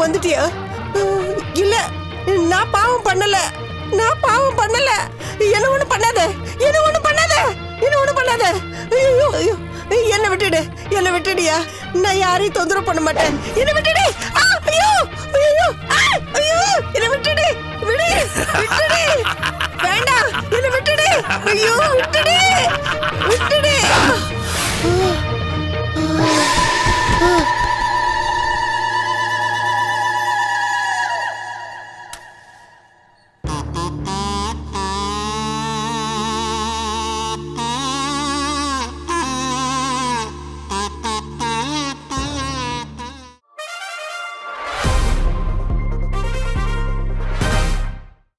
வந்துட்டியா? இல்ல, நான் பாவம் பண்ணல. என்ன ஒண்ணு பண்ணாத. ஐயோ, என்ன விட்டுடியா. நான் யாரையும் தொந்தரவு பண்ண மாட்டேன். என்ன விட்டுடு. ஐயோ, என்ன விட்டுடு. விட்டுடு. வேண்டாம், என்ன விட்டுடு. ஐயோ, விட்டுடு.